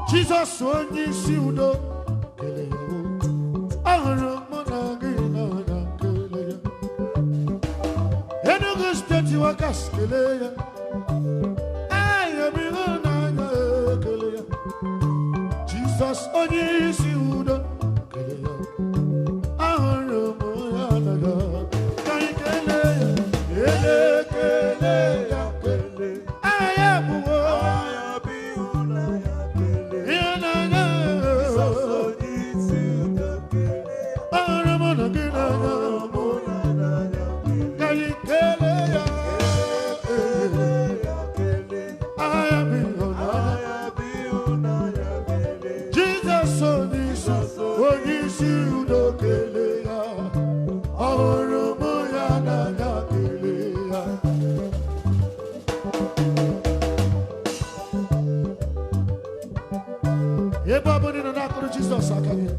Jesus onye si udo kele ya ahụrụ mụ na gị n'anya kele ya Enugu steeti wakas kele ya ayọbighị n'anya kele ya Jesus onye si udo kele ya ahụrụ mụ ya n'anya ka anyị kele ya kele ya kele ayọbụwo Jesus akaye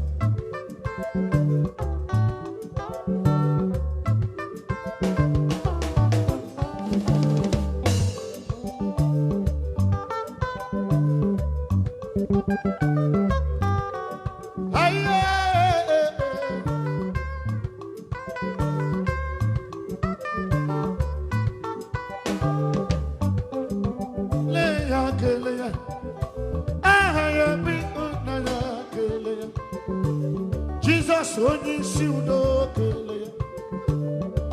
Jesus onye si udo kele ya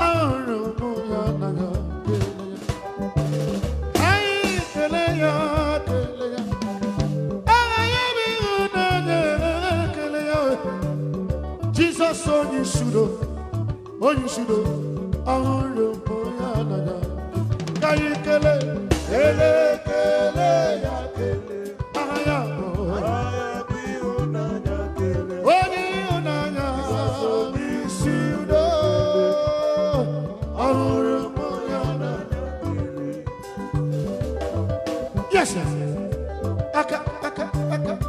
ahụrụ mụ ya n'anya kele ya anyị kele ya anyị bụ ịhụnanya kele ya Jesus onye si udo ahụrụ mụ ya n'anya ka anyị kele ya aha ya Yes, yes. Aka.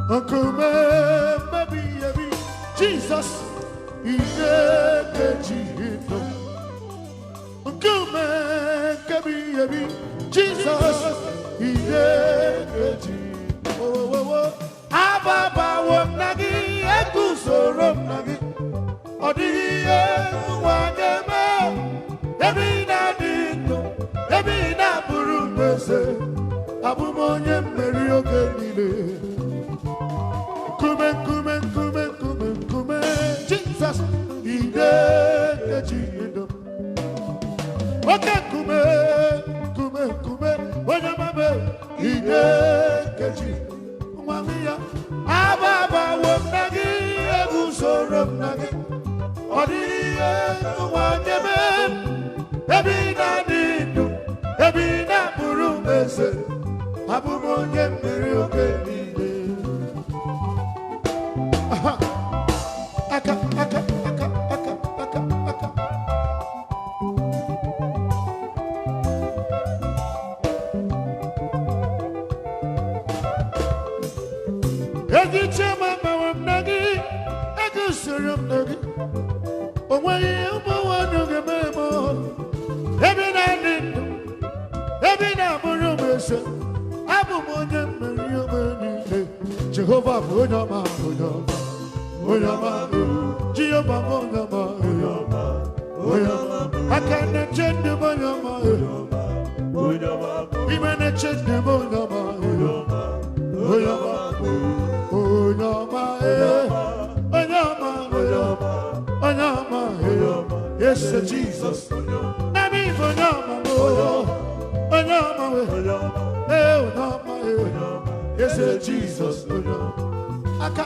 Uncle maybe Jesus, he Uncle maybe Jesus, he Ababa wonagi ekusorom nagi odiye wanyeme ebina dino ebina burumese abumonye mmeri oge niile kume Jesus ide kejido oke kume wanyamabe ide kejido Ababa wonagi egusorom nagi odiye wanyeme ebina dinu ebina burumese abumonye mmeri oge niile aka Egichema mawamnagi egusurum nagi Omwayi umawanu gememo Ebina nindu Ebina burumese Abumonye mmeri omenile Jehovah Onyama Jehovah Onyama Akane chende Onyama Imene chende Onyama Yes, Jesus. Nami Onyama, yes, Jesus. Aka.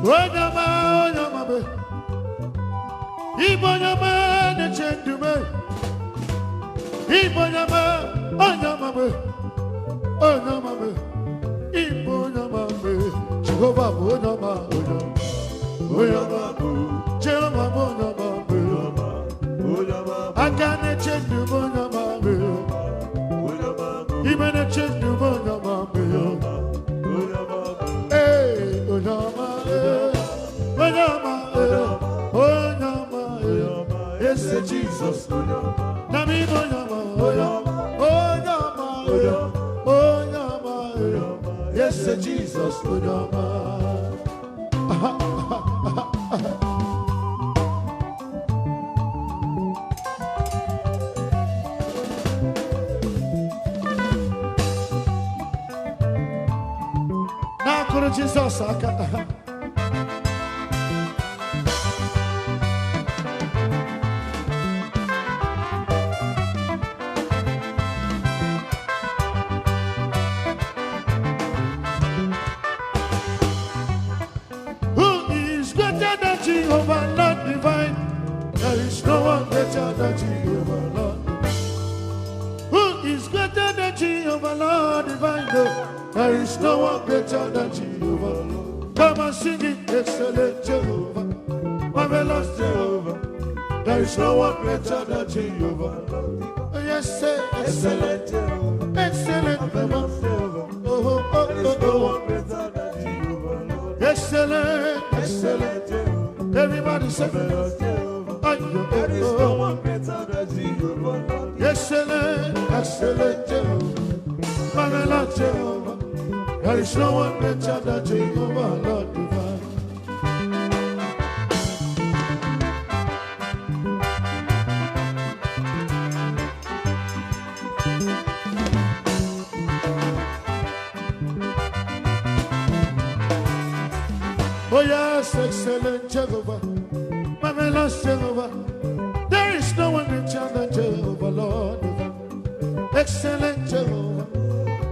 Onyama, Ibonyama, the Chendume, Ibonyama, Onyama, Jehovah Bonama, Bonama, Jehovah Bonama, I can't change the Bonama, even a change the Bonama, hey, Bonama, Bonama, Bonama, yes, Jesus, Nami Bonama, Bonama, Bonama, yes, Jesus, Bonama. Jesus, who is greater than Jehovah, Lord divine? There is no one greater than Jehovah, Lord. Who is greater than Jehovah, Lord divine? There is no one greater than Jehovah. Come and sing it, excellent Jehovah, marvelous Jehovah. There is no one greater than Jehovah. Yes, say excellent Jehovah, excellent Jehovah. There is no one greater than Jehovah. Excellent, excellent Jehovah. Everybody say marvelous Jehovah. There is no one greater than Jehovah. Excellent, excellent Jehovah, marvelous Jehovah. There is no one better than Jehovah, Lord divine. Oh yes, excellent Jehovah, marvelous Jehovah. There is no one better than Jehovah, Lord divine. Excellent Jehovah,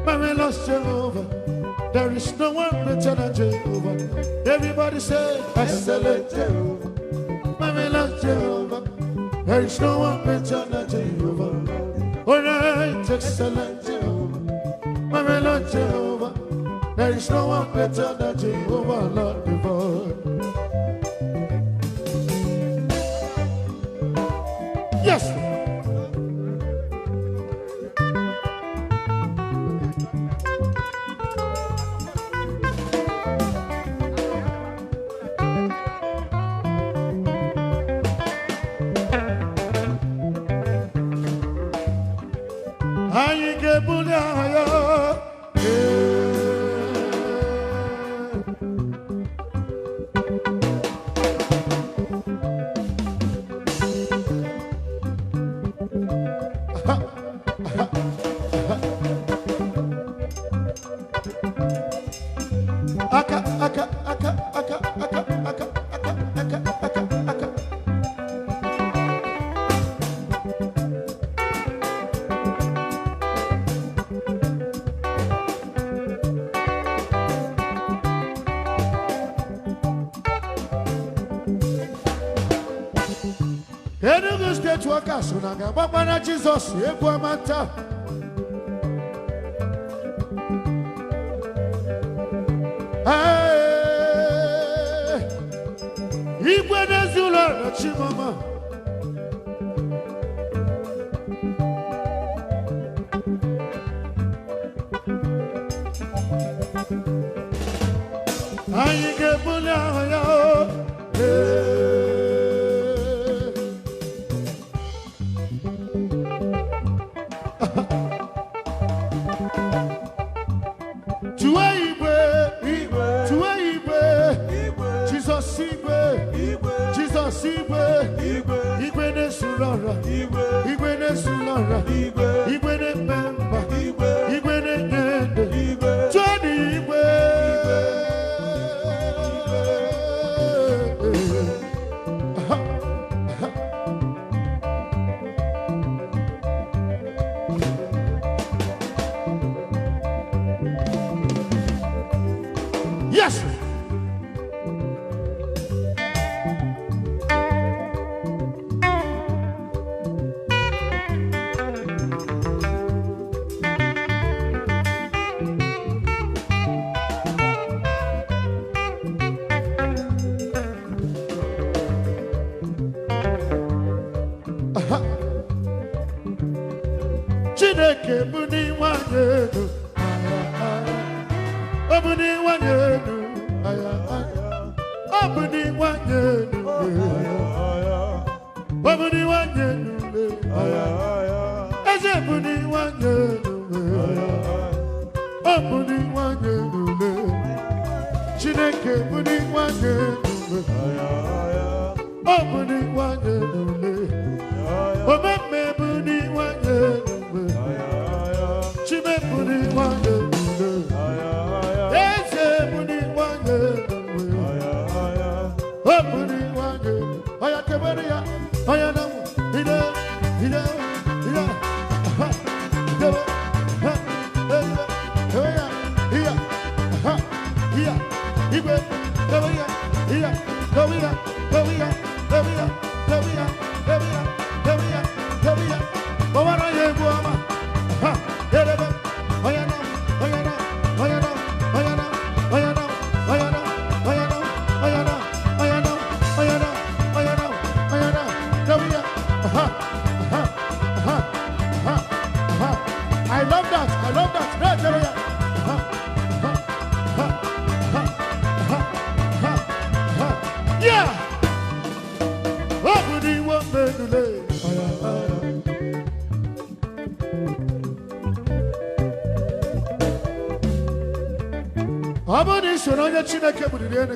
marvelous Jehovah. There is no one better than Jehovah. Everybody say, excellent Jehovah, marvelous Jehovah. There is no one better than Jehovah. All right, excellent Jehovah, marvelous Jehovah. There is no one better than Jehovah, Lord divine. Yes. Enugu State workers, Unaga, Baba Jesus, Equamata. Hey, Igbo Nezula, Chimama. I get Bunya. Yes. Obuni wanyenu, obuni wanyenu, obuni wanyenu, obuni wanyenu, eze obuni wanyenu, obuni wanyenu, Chineke obuni wanyenu, obuni wanyenu, omeme obuni wanyenu. Chime buni wanye, eze buni wanye, oh buni wanye, oya keberia, oya namu, ida, ha, kebe, ha, keberia, iya, ha, iya, ibe, keberia, iya, keberia, keberia, keberia, keberia, keberia, keberia, keberia, bawara yeguama. I love that. I love that. Yeah.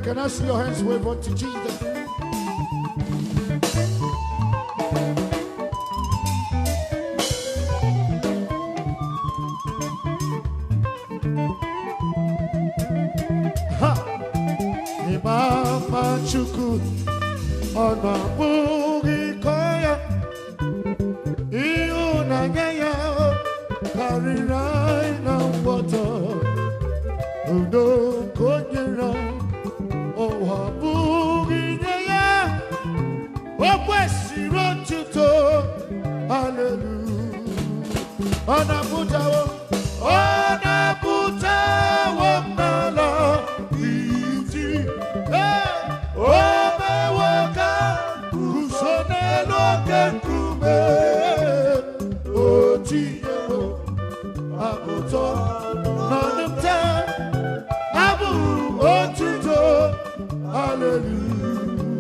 Can I see your hands wave unto Jesus? Ha! Imama Chuku Ona Bugi Koya Iuna Gaya Karirai na water Udo Konyera Oh Bugi Gaya Okwesi Rotuto Hallelujah Ona Butawo Ona Butawo Mala Iti Ome Waka Kusonelo Kenkume Otiyo Abuto Nanumte Abu Otuto Hallelujah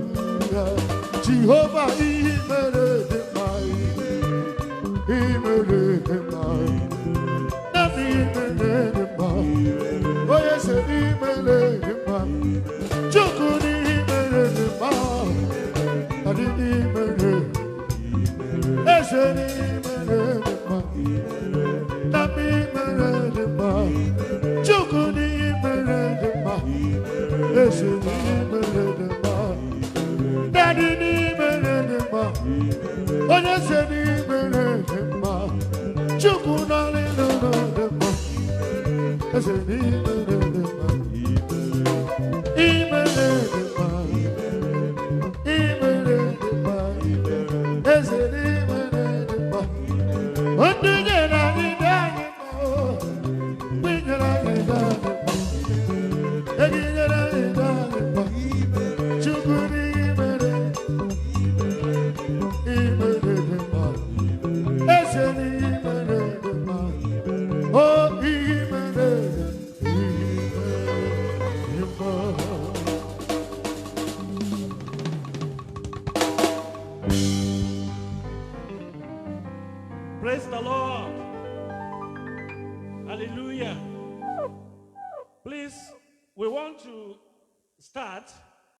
Jehovah Imere Demai Imere Demai Nami Imere Demai Oh yes Imere Demai Chukuni Imere Demai Adi Imere Eseni Imere Demai Nami Imere Demai Chukuni Imere Demai Eseni Imere Demai Daddy Imere Demai Oh yes Imere Demai Chukuna Imere Demai Eseni Imere Demai Imere Demai Imere Demai Eseni Imere Demai Ondugena Idani Bigera Idani Egigera Idani Chukuni Imere Imere Demai Eseni Imere Demai Oh Imere Praise the Lord. Hallelujah. Please, we want to start